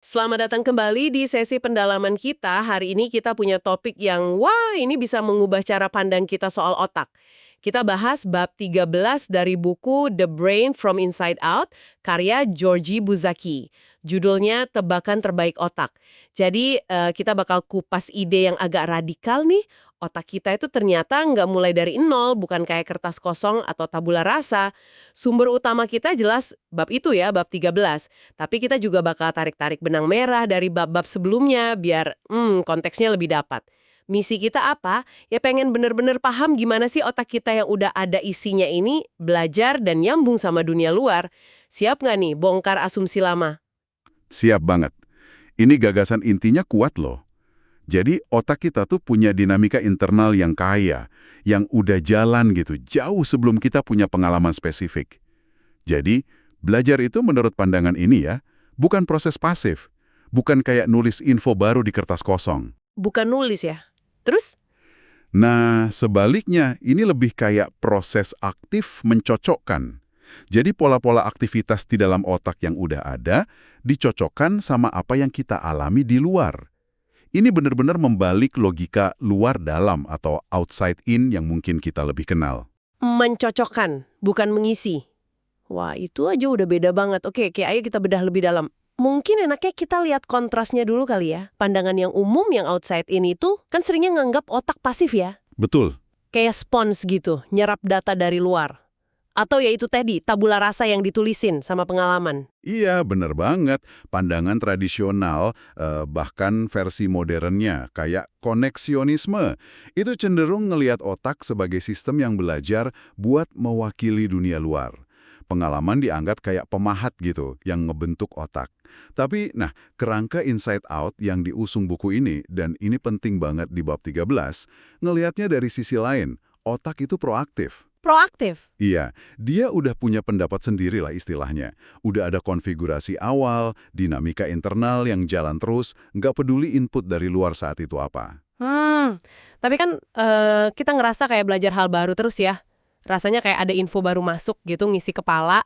Selamat datang kembali di sesi pendalaman kita. Hari ini kita punya topik yang, wah, ini bisa mengubah cara pandang kita soal otak. Kita bahas bab 13 dari buku The Brain from Inside Out, karya Georgi Buzaki. Judulnya Tebakan Terbaik Otak. Jadi, kita bakal kupas ide yang agak radikal nih. Otak kita itu ternyata nggak mulai dari nol, bukan kayak kertas kosong atau tabula rasa. Sumber utama kita jelas bab itu ya, bab 13. Tapi kita juga bakal tarik-tarik benang merah dari bab-bab sebelumnya biar konteksnya lebih dapat. Misi kita apa? Ya pengen bener-bener paham gimana sih otak kita yang udah ada isinya ini belajar dan nyambung sama dunia luar. Siap nggak nih bongkar asumsi lama? Siap banget. Ini gagasan intinya kuat loh. Jadi otak kita tuh punya dinamika internal yang kaya, yang udah jalan gitu, jauh sebelum kita punya pengalaman spesifik. Jadi, belajar itu menurut pandangan ini ya, bukan proses pasif, bukan kayak nulis info baru di kertas kosong. Bukan nulis ya? Terus? Nah, sebaliknya, ini lebih kayak proses aktif mencocokkan. Jadi pola-pola aktivitas di dalam otak yang udah ada, dicocokkan sama apa yang kita alami di luar. Ini benar-benar membalik logika luar dalam atau outside in yang mungkin kita lebih kenal. Mencocokkan, bukan mengisi. Wah, itu aja udah beda banget. Oke, ayo kita bedah lebih dalam. Mungkin enaknya kita lihat kontrasnya dulu kali ya. Pandangan yang umum, yang outside in itu kan seringnya nganggap otak pasif ya. Betul. Kayak spons gitu, nyerap data dari luar. Atau ya itu tadi, tabula rasa yang ditulisin sama pengalaman. Iya, bener banget. Pandangan tradisional, bahkan versi modernnya, kayak koneksionisme, itu cenderung ngelihat otak sebagai sistem yang belajar buat mewakili dunia luar. Pengalaman dianggap kayak pemahat gitu, yang ngebentuk otak. Tapi, kerangka Inside Out yang diusung buku ini, dan ini penting banget di bab 13, ngelihatnya dari sisi lain, otak itu proaktif. Proaktif. Iya, dia udah punya pendapat sendiri lah istilahnya. Udah ada konfigurasi awal, dinamika internal yang jalan terus, nggak peduli input dari luar saat itu apa. Tapi kan kita ngerasa kayak belajar hal baru terus ya. Rasanya kayak ada info baru masuk gitu ngisi kepala.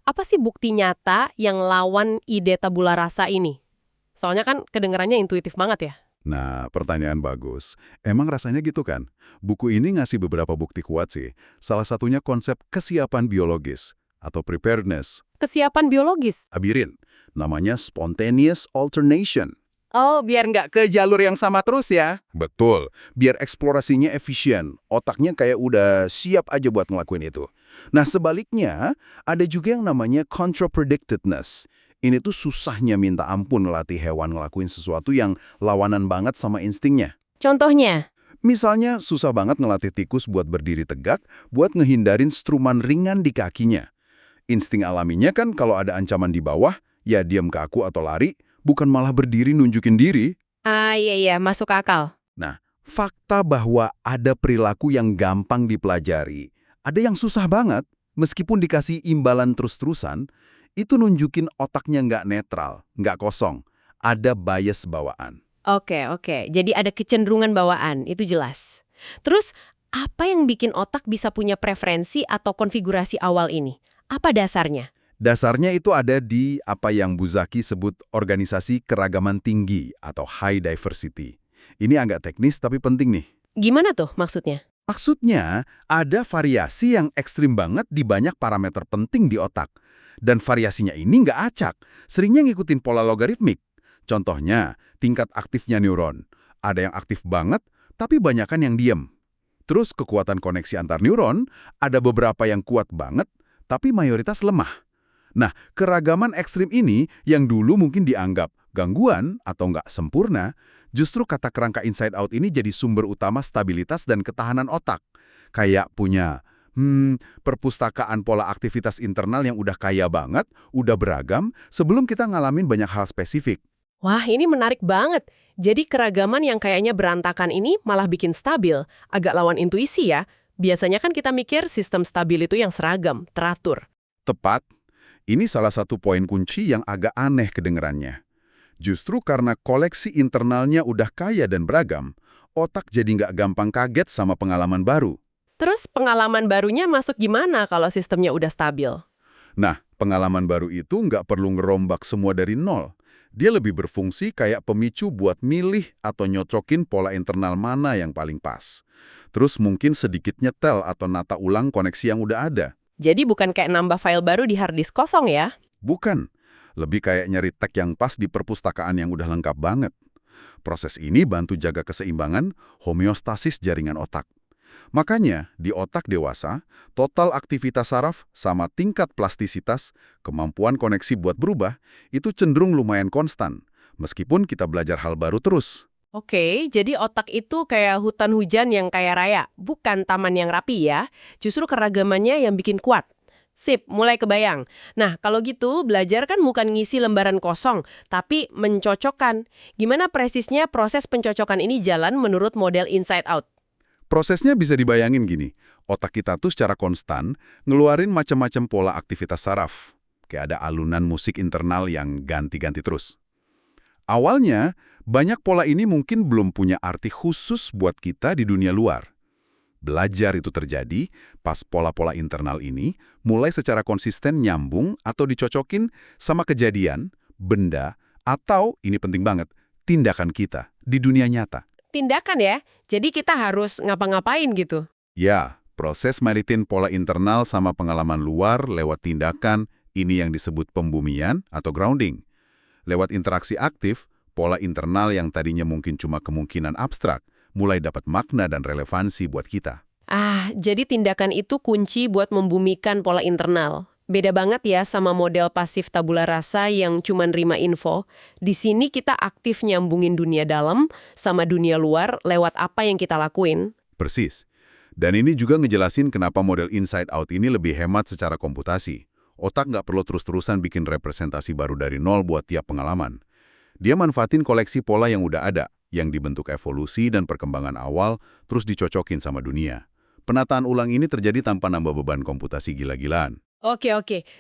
Apa sih bukti nyata yang lawan ide tabula rasa ini? Soalnya kan kedengarannya intuitif banget ya. Nah, pertanyaan bagus. Emang rasanya gitu kan? Buku ini ngasih beberapa bukti kuat sih. Salah satunya konsep kesiapan biologis atau preparedness. Kesiapan biologis. Abirin, namanya spontaneous alternation. Oh, biar nggak Ke jalur yang sama terus ya? Betul, biar eksplorasinya efisien. Otaknya kayak udah siap aja buat ngelakuin itu. Nah, sebaliknya, ada juga yang namanya contrapredictedness. Ini tuh susahnya minta ampun ngelatih hewan ngelakuin sesuatu yang lawanan banget sama instingnya. contohnya. Misalnya, susah banget ngelatih tikus buat berdiri tegak, buat ngehindarin struman ringan di kakinya. Insting alaminya kan kalau ada ancaman di bawah, ya diam kaku atau lari, bukan malah berdiri nunjukin diri. Ah, iya, masuk akal. Nah, fakta bahwa ada perilaku yang gampang dipelajari, ada yang susah banget, meskipun dikasih imbalan terus-terusan, itu nunjukin otaknya nggak netral, nggak kosong, ada bias bawaan. Oke. Jadi ada kecenderungan bawaan, itu jelas. Terus, apa yang bikin otak bisa punya preferensi atau konfigurasi awal ini? Apa dasarnya? Dasarnya itu ada di apa yang Buzaki sebut organisasi keragaman tinggi atau high diversity. Ini agak teknis tapi penting nih. Gimana tuh maksudnya? Maksudnya, ada variasi yang ekstrim banget di banyak parameter penting di otak. Dan variasinya ini nggak acak, seringnya ngikutin pola logaritmik. Contohnya, tingkat aktifnya neuron. Ada yang aktif banget, tapi banyakan yang diem. Terus kekuatan koneksi antar neuron, ada beberapa yang kuat banget, tapi mayoritas lemah. Nah, keragaman ekstrim ini yang dulu mungkin dianggap gangguan atau nggak sempurna, justru kata kerangka inside out ini jadi sumber utama stabilitas dan ketahanan otak. Kayak punya perpustakaan pola aktivitas internal yang udah kaya banget, udah beragam, sebelum kita ngalamin banyak hal spesifik. Wah, ini menarik banget. Jadi keragaman yang kayaknya berantakan ini malah bikin stabil. Agak lawan intuisi ya. Biasanya kan kita mikir sistem stabil itu yang seragam, teratur. Tepat, ini salah satu poin kunci yang agak aneh kedengerannya. Justru karena koleksi internalnya udah kaya dan beragam, otak jadi nggak gampang kaget sama pengalaman baru. Terus pengalaman barunya masuk gimana kalau sistemnya udah stabil? Nah, pengalaman baru itu nggak perlu ngerombak semua dari nol. Dia lebih berfungsi kayak pemicu buat milih atau nyocokin pola internal mana yang paling pas. Terus mungkin sedikit nyetel atau nata ulang koneksi yang udah ada. Jadi bukan kayak nambah file baru di hard disk kosong ya? Bukan. Lebih kayak nyari tag yang pas di perpustakaan yang udah lengkap banget. Proses ini bantu jaga keseimbangan homeostasis jaringan otak. Makanya, di otak dewasa, total aktivitas saraf sama tingkat plastisitas, kemampuan koneksi buat berubah, itu cenderung lumayan konstan, meskipun kita belajar hal baru terus. Oke, jadi otak itu kayak hutan hujan yang kaya raya, bukan taman yang rapi ya. Justru keragamannya yang bikin kuat. Sip, mulai kebayang. Nah, kalau gitu belajar kan bukan ngisi lembaran kosong, tapi mencocokkan. Gimana presisnya proses pencocokan ini jalan menurut model inside out? Prosesnya bisa dibayangin gini, otak kita tuh secara konstan ngeluarin macam-macam pola aktivitas saraf. Kayak ada alunan musik internal yang ganti-ganti terus. Awalnya, banyak pola ini mungkin belum punya arti khusus buat kita di dunia luar. Belajar itu terjadi pas pola-pola internal ini mulai secara konsisten nyambung atau dicocokin sama kejadian, benda, atau, ini penting banget, tindakan kita di dunia nyata. Tindakan ya, jadi kita harus ngapa-ngapain gitu. Ya, proses meritin pola internal sama pengalaman luar lewat tindakan, ini yang disebut pembumian atau grounding. Lewat interaksi aktif, pola internal yang tadinya mungkin cuma kemungkinan abstrak, mulai dapat makna dan relevansi buat kita. Jadi tindakan itu kunci buat membumikan pola internal. Beda banget ya sama model pasif tabula rasa yang cuma nerima info. Di sini kita aktif nyambungin dunia dalam sama dunia luar lewat apa yang kita lakuin. Persis. Dan ini juga ngejelasin kenapa model inside out ini lebih hemat secara komputasi. Otak nggak perlu terus-terusan bikin representasi baru dari nol buat tiap pengalaman. Dia manfaatin koleksi pola yang udah ada, yang dibentuk evolusi dan perkembangan awal, terus dicocokin sama dunia. Penataan ulang ini terjadi tanpa nambah beban komputasi gila-gilaan. Oke.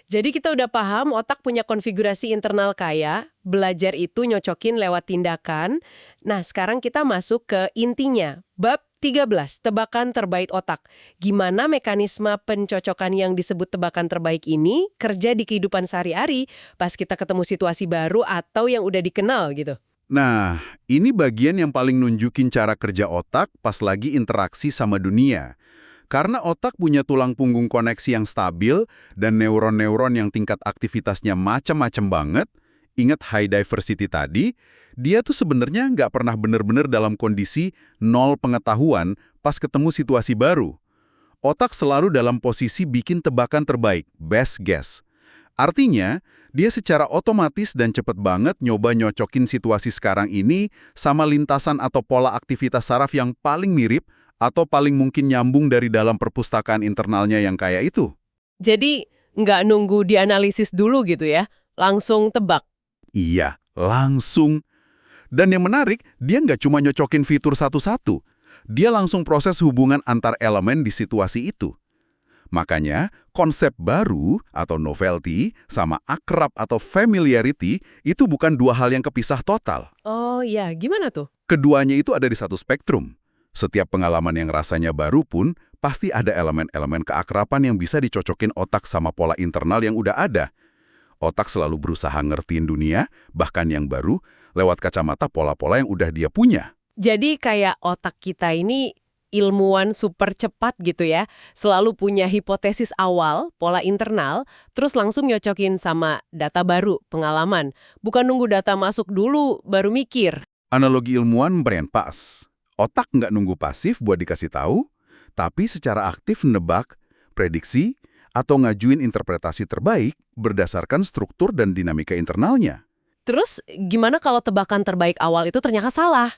Jadi kita udah paham otak punya konfigurasi internal kaya, belajar itu nyocokin lewat tindakan. Nah, sekarang kita masuk ke intinya. Bab 13, tebakan terbaik otak. Gimana mekanisme pencocokan yang disebut tebakan terbaik ini kerja di kehidupan sehari-hari pas kita ketemu situasi baru atau yang udah dikenal gitu. Nah, ini bagian yang paling nunjukin cara kerja otak pas lagi interaksi sama dunia. Karena otak punya tulang punggung koneksi yang stabil dan neuron-neuron yang tingkat aktivitasnya macam-macam banget, ingat high diversity tadi, dia tuh sebenarnya nggak pernah benar-benar dalam kondisi nol pengetahuan pas ketemu situasi baru. Otak selalu dalam posisi bikin tebakan terbaik, best guess. Artinya, dia secara otomatis dan cepet banget nyoba nyocokin situasi sekarang ini sama lintasan atau pola aktivitas saraf yang paling mirip atau paling mungkin nyambung dari dalam perpustakaan internalnya yang kayak itu. Jadi nggak nunggu dianalisis dulu gitu ya, langsung tebak. Iya, langsung. Dan yang menarik, dia nggak cuma nyocokin fitur satu-satu. Dia langsung proses hubungan antar elemen di situasi itu. Makanya, konsep baru atau novelty sama akrab atau familiarity itu bukan dua hal yang kepisah total. Oh iya, gimana tuh? Keduanya itu ada di satu spektrum. Setiap pengalaman yang rasanya baru pun, pasti ada elemen-elemen keakraban yang bisa dicocokin otak sama pola internal yang udah ada. Otak selalu berusaha ngertiin dunia, bahkan yang baru, lewat kacamata pola-pola yang udah dia punya. Jadi kayak otak kita ini ilmuwan super cepat gitu ya, selalu punya hipotesis awal, pola internal, terus langsung nyocokin sama data baru, pengalaman. Bukan nunggu data masuk dulu, baru mikir. Analogi ilmuwan brand pas. Otak nggak nunggu pasif buat dikasih tahu, tapi secara aktif nebak, prediksi, atau ngajuin interpretasi terbaik berdasarkan struktur dan dinamika internalnya. Terus gimana kalau tebakan terbaik awal itu ternyata salah?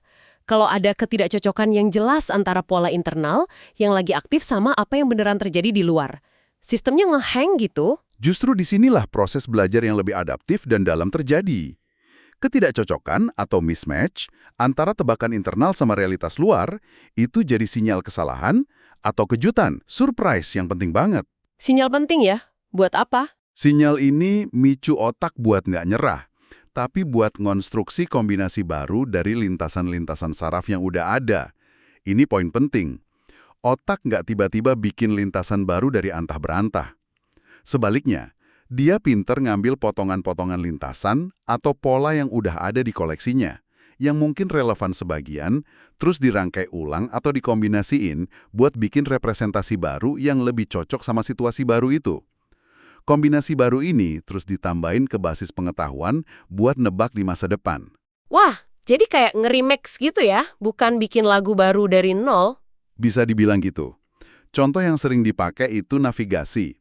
Kalau ada ketidakcocokan yang jelas antara pola internal yang lagi aktif sama apa yang beneran terjadi di luar. Sistemnya ngehang gitu. Justru disinilah proses belajar yang lebih adaptif dan dalam terjadi. Ketidakcocokan atau mismatch antara tebakan internal sama realitas luar itu jadi sinyal kesalahan atau kejutan, surprise yang penting banget. Sinyal penting ya? Buat apa? Sinyal ini micu otak buat nggak nyerah, tapi buat ngonstruksi kombinasi baru dari lintasan-lintasan saraf yang udah ada. Ini poin penting. Otak nggak tiba-tiba bikin lintasan baru dari antah berantah. Sebaliknya, Dia pinter ngambil potongan-potongan lintasan atau pola yang udah ada di koleksinya, yang mungkin relevan sebagian, terus dirangkai ulang atau dikombinasiin buat bikin representasi baru yang lebih cocok sama situasi baru itu. Kombinasi baru ini terus ditambahin ke basis pengetahuan buat nebak di masa depan. Wah, jadi kayak nge-remix gitu ya, bukan bikin lagu baru dari nol. Bisa dibilang gitu. Contoh yang sering dipakai itu navigasi.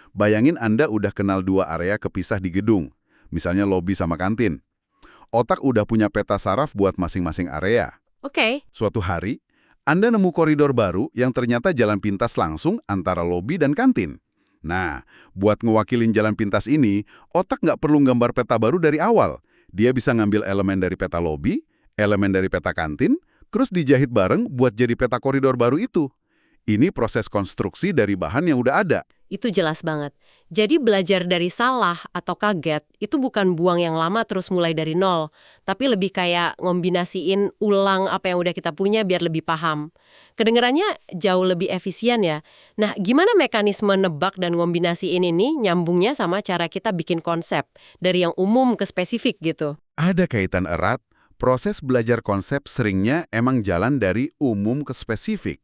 Bayangin Anda udah kenal dua area kepisah di gedung, misalnya lobi sama kantin. Otak udah punya peta saraf buat masing-masing area. Oke. Suatu hari, Anda nemu koridor baru yang ternyata jalan pintas langsung antara lobi dan kantin. Nah, buat ngewakilin jalan pintas ini, otak nggak perlu gambar peta baru dari awal. Dia bisa ngambil elemen dari peta lobi, elemen dari peta kantin, terus dijahit bareng buat jadi peta koridor baru itu. Ini proses konstruksi dari bahan yang udah ada. Itu jelas banget. Jadi belajar dari salah atau kaget itu bukan buang yang lama terus mulai dari nol, tapi lebih kayak ngombinasiin ulang apa yang udah kita punya biar lebih paham. Kedengarannya jauh lebih efisien ya. Nah, gimana mekanisme nebak dan ngombinasiin ini nyambungnya sama cara kita bikin konsep dari yang umum ke spesifik gitu? Ada kaitan erat, proses belajar konsep seringnya emang jalan dari umum ke spesifik.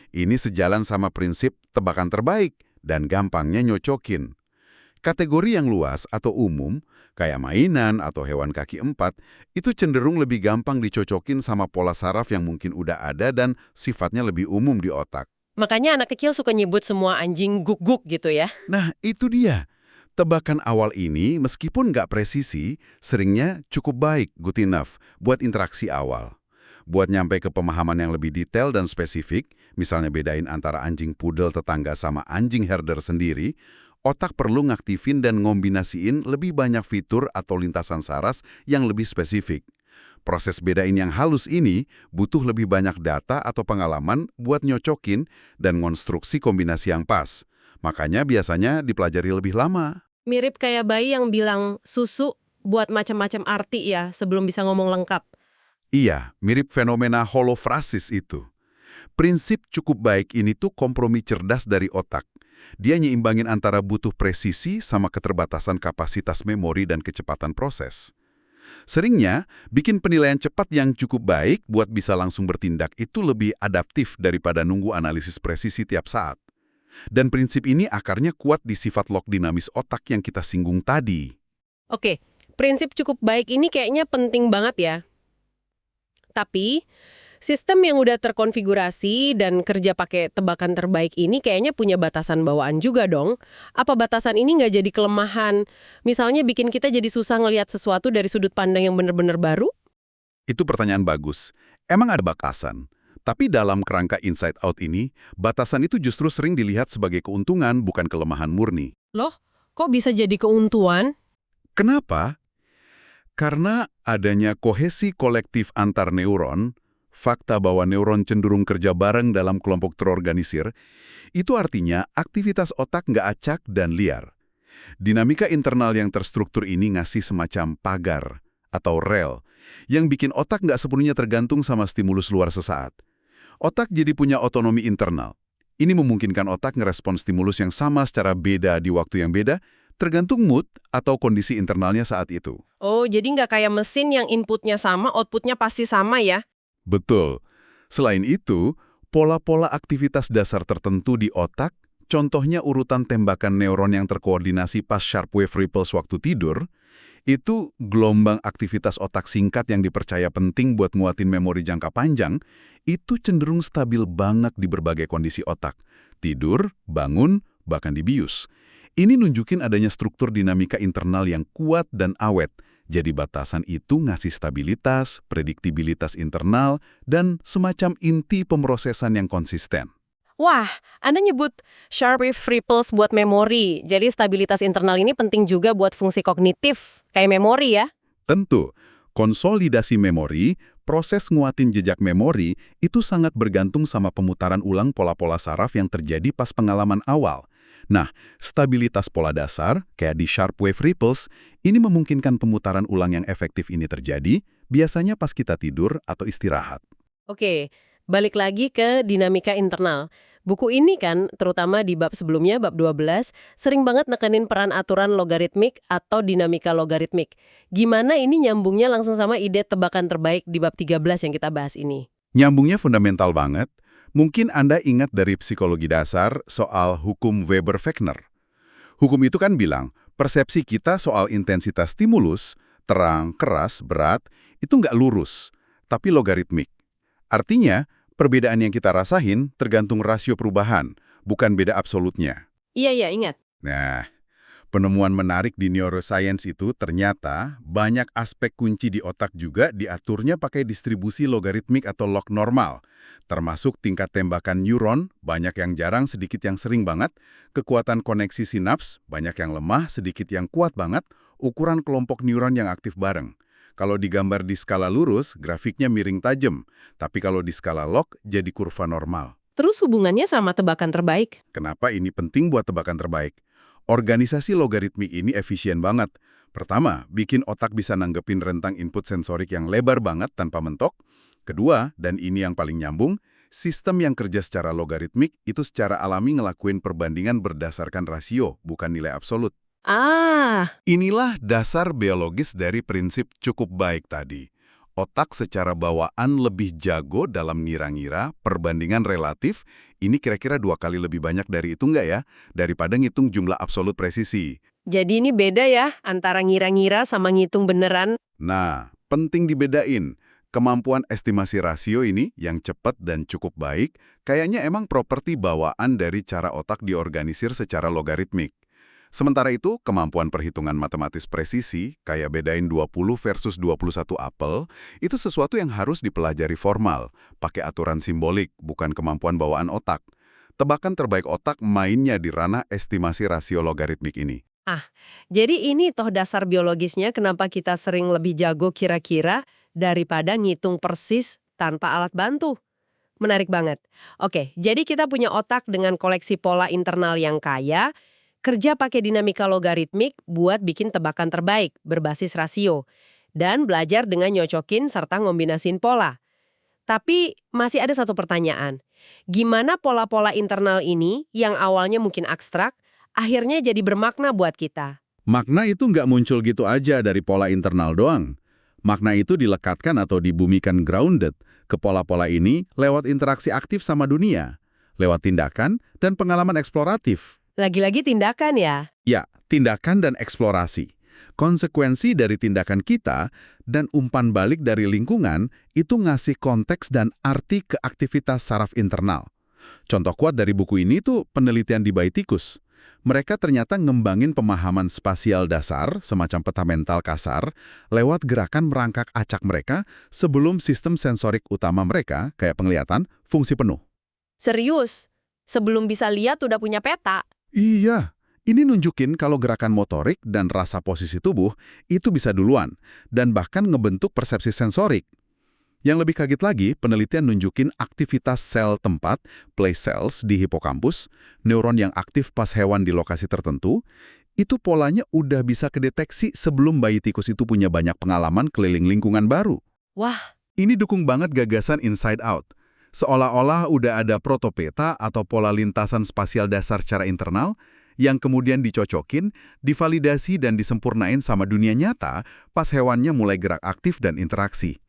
Ini sejalan sama prinsip tebakan terbaik dan gampangnya nyocokin. Kategori yang luas atau umum, kayak mainan atau hewan kaki empat, itu cenderung lebih gampang dicocokin sama pola saraf yang mungkin udah ada dan sifatnya lebih umum di otak. Makanya anak kecil suka nyebut semua anjing guk-guk gitu ya. Nah, itu dia. Tebakan awal ini, meskipun nggak presisi, seringnya cukup baik, good enough, buat interaksi awal. Buat nyampe ke pemahaman yang lebih detail dan spesifik, misalnya bedain antara anjing pudel tetangga sama anjing herder sendiri, otak perlu ngaktifin dan ngombinasiin lebih banyak fitur atau lintasan saras yang lebih spesifik. Proses bedain yang halus ini butuh lebih banyak data atau pengalaman buat nyocokin dan konstruksi kombinasi yang pas. Makanya biasanya dipelajari lebih lama. Mirip kayak bayi yang bilang susu buat macam-macam arti ya sebelum bisa ngomong lengkap. Iya, mirip fenomena holofrasis itu. Prinsip cukup baik ini tuh kompromi cerdas dari otak. Dia nyimbangin antara butuh presisi sama keterbatasan kapasitas memori dan kecepatan proses. Seringnya, bikin penilaian cepat yang cukup baik buat bisa langsung bertindak itu lebih adaptif daripada nunggu analisis presisi tiap saat. Dan prinsip ini akarnya kuat di sifat log dinamis otak yang kita singgung tadi. Oke, prinsip cukup baik ini kayaknya penting banget ya. Tapi, sistem yang udah terkonfigurasi dan kerja pakai tebakan terbaik ini kayaknya punya batasan bawaan juga dong. Apa batasan ini nggak jadi kelemahan? Misalnya bikin kita jadi susah ngelihat sesuatu dari sudut pandang yang benar-benar baru? Itu pertanyaan bagus. Emang ada batasan? Tapi dalam kerangka inside out ini, batasan itu justru sering dilihat sebagai keuntungan bukan kelemahan murni. Loh, kok bisa jadi keuntungan? Kenapa? Karena adanya kohesi kolektif antar neuron, fakta bahwa neuron cenderung kerja bareng dalam kelompok terorganisir, itu artinya aktivitas otak nggak acak dan liar. Dinamika internal yang terstruktur ini ngasih semacam pagar atau rel, yang bikin otak nggak sepenuhnya tergantung sama stimulus luar sesaat. Otak jadi punya otonomi internal. Ini memungkinkan otak ngerespon stimulus yang sama secara beda di waktu yang beda, tergantung mood atau kondisi internalnya saat itu. Oh, jadi nggak kayak mesin yang inputnya sama, outputnya pasti sama ya? Betul. Selain itu, pola-pola aktivitas dasar tertentu di otak, contohnya urutan tembakan neuron yang terkoordinasi pas sharp wave ripples waktu tidur, itu gelombang aktivitas otak singkat yang dipercaya penting buat nguatin memori jangka panjang, itu cenderung stabil banget di berbagai kondisi otak. Tidur, bangun, bahkan dibius. Ini nunjukin adanya struktur dinamika internal yang kuat dan awet. Jadi batasan itu ngasih stabilitas, prediktibilitas internal, dan semacam inti pemrosesan yang konsisten. Wah, Anda nyebut sharp wave ripples buat memori. Jadi stabilitas internal ini penting juga buat fungsi kognitif, kayak memori ya? Tentu, konsolidasi memori, proses nguatin jejak memori, itu sangat bergantung sama pemutaran ulang pola-pola saraf yang terjadi pas pengalaman awal. Nah, stabilitas pola dasar, kayak di sharp wave ripples, ini memungkinkan pemutaran ulang yang efektif ini terjadi, biasanya pas kita tidur atau istirahat. Oke, balik lagi ke dinamika internal. Buku ini kan, terutama di bab sebelumnya, bab 12, sering banget nekenin peran aturan logaritmik atau dinamika logaritmik. Gimana ini nyambungnya langsung sama ide tebakan terbaik di bab 13 yang kita bahas ini? Nyambungnya fundamental banget. Mungkin Anda ingat dari psikologi dasar soal hukum Weber-Wegner. Hukum itu kan bilang, persepsi kita soal intensitas stimulus, terang, keras, berat, itu nggak lurus, tapi logaritmik. Artinya, perbedaan yang kita rasain tergantung rasio perubahan, bukan beda absolutnya. Iya, iya, ingat. Nah, penemuan menarik di neuroscience itu ternyata banyak aspek kunci di otak juga diaturnya pakai distribusi logaritmik atau log normal. Termasuk tingkat tembakan neuron, banyak yang jarang, sedikit yang sering banget, kekuatan koneksi sinaps, banyak yang lemah, sedikit yang kuat banget, ukuran kelompok neuron yang aktif bareng. Kalau digambar di skala lurus, grafiknya miring tajam, tapi kalau di skala log, jadi kurva normal. Terus hubungannya sama tebakan terbaik? Kenapa ini penting buat tebakan terbaik? Organisasi logaritmik ini efisien banget. Pertama, bikin otak bisa nanggepin rentang input sensorik yang lebar banget tanpa mentok. Kedua, dan ini yang paling nyambung, sistem yang kerja secara logaritmik itu secara alami ngelakuin perbandingan berdasarkan rasio, bukan nilai absolut. Ah, Inilah dasar biologis dari prinsip cukup baik tadi. Otak secara bawaan lebih jago dalam ngira-ngira, perbandingan relatif, ini kira-kira 2 kali lebih banyak dari itu nggak ya? Daripada ngitung jumlah absolut presisi. jadi ini beda ya antara ngira-ngira sama ngitung beneran. Nah, penting dibedain. Kemampuan estimasi rasio ini yang cepat dan cukup baik, kayaknya emang properti bawaan dari cara otak diorganisir secara logaritmik. Sementara itu, kemampuan perhitungan matematis presisi, kayak bedain 20 versus 21 apel, itu sesuatu yang harus dipelajari formal, pakai aturan simbolik, bukan kemampuan bawaan otak. Tebakan terbaik otak mainnya di ranah estimasi rasio logaritmik ini. Jadi ini toh dasar biologisnya kenapa kita sering lebih jago kira-kira daripada ngitung persis tanpa alat bantu. Menarik banget. Oke, jadi kita punya otak dengan koleksi pola internal yang kaya, kerja pakai dinamika logaritmik buat bikin tebakan terbaik berbasis rasio, dan belajar dengan nyocokin serta ngombinasin pola. Tapi masih ada satu pertanyaan. Gimana pola-pola internal ini yang awalnya mungkin abstrak, akhirnya jadi bermakna buat kita? Makna itu nggak muncul gitu aja dari pola internal doang. Makna itu dilekatkan atau dibumikan grounded ke pola-pola ini lewat interaksi aktif sama dunia, lewat tindakan dan pengalaman eksploratif. Lagi-lagi tindakan ya? Ya, tindakan dan eksplorasi. Konsekuensi dari tindakan kita dan umpan balik dari lingkungan itu ngasih konteks dan arti ke aktivitas saraf internal. Contoh kuat dari buku ini tuh penelitian di bayi tikus. Mereka ternyata ngembangin pemahaman spasial dasar, semacam peta mental kasar, lewat gerakan merangkak acak mereka sebelum sistem sensorik utama mereka, kayak penglihatan, fungsi penuh. Serius? Sebelum bisa lihat udah punya peta? Iya, ini nunjukin kalau gerakan motorik dan rasa posisi tubuh itu bisa duluan, dan bahkan ngebentuk persepsi sensorik. Yang lebih kaget lagi, penelitian nunjukin aktivitas sel tempat, place cells di hipokampus, neuron yang aktif pas hewan di lokasi tertentu, itu polanya udah bisa kedeteksi sebelum bayi tikus itu punya banyak pengalaman keliling lingkungan baru. Wah, Ini dukung banget gagasan inside out. Seolah-olah udah ada protopeta atau pola lintasan spasial dasar secara internal yang kemudian dicocokin, divalidasi dan disempurnain sama dunia nyata pas hewannya mulai gerak aktif dan interaksi.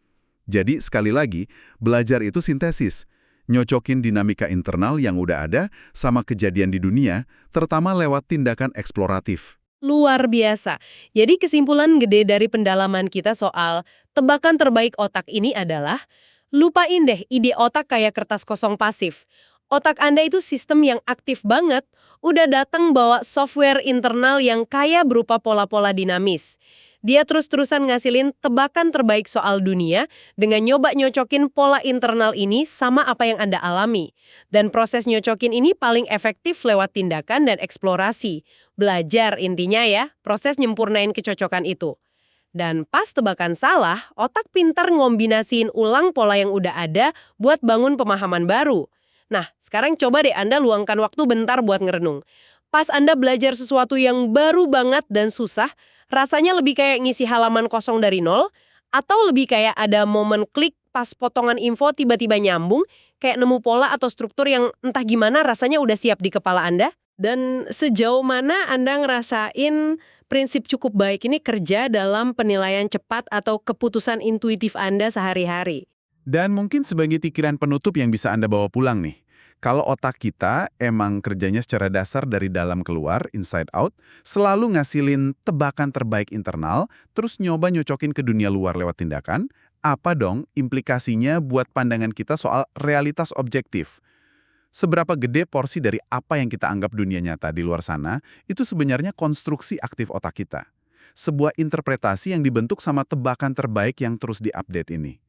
Jadi, sekali lagi, belajar itu sintesis. Nyocokin dinamika internal yang udah ada sama kejadian di dunia, terutama lewat tindakan eksploratif. luar biasa. Jadi kesimpulan gede dari pendalaman kita soal tebakan terbaik otak ini adalah lupain deh ide otak kayak kertas kosong pasif. Otak Anda itu sistem yang aktif banget, udah datang bawa software internal yang kaya berupa pola-pola dinamis. Dia terus-terusan ngasilin tebakan terbaik soal dunia dengan nyoba nyocokin pola internal ini sama apa yang Anda alami. Dan proses nyocokin ini paling efektif lewat tindakan dan eksplorasi. Belajar intinya ya, proses nyempurnain kecocokan itu. Dan pas tebakan salah, otak pintar ngombinasiin ulang pola yang udah ada buat bangun pemahaman baru. Nah, sekarang coba deh Anda luangkan waktu bentar buat ngerenung. Pas Anda belajar sesuatu yang baru banget dan susah, rasanya lebih kayak ngisi halaman kosong dari nol, Atau lebih kayak ada momen klik pas potongan info tiba-tiba nyambung, kayak nemu pola atau struktur yang entah gimana rasanya udah siap di kepala Anda? Dan sejauh mana Anda ngerasain prinsip cukup baik ini kerja dalam penilaian cepat atau keputusan intuitif Anda sehari-hari? Dan mungkin sebagai pikiran penutup yang bisa Anda bawa pulang nih. Kalau otak kita emang kerjanya secara dasar dari dalam keluar, inside out, selalu ngasilin tebakan terbaik internal, terus nyoba nyocokin ke dunia luar lewat tindakan, apa dong implikasinya buat pandangan kita soal realitas objektif? Seberapa gede porsi dari apa yang kita anggap dunia nyata di luar sana, itu sebenarnya konstruksi aktif otak kita. Sebuah interpretasi yang dibentuk sama tebakan terbaik yang terus diupdate ini.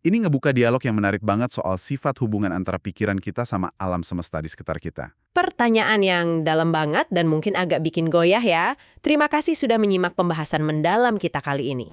Ini ngebuka dialog yang menarik banget soal sifat hubungan antara pikiran kita sama alam semesta di sekitar kita. Pertanyaan yang dalam banget dan mungkin agak bikin goyah ya. Terima kasih sudah menyimak pembahasan mendalam kita kali ini.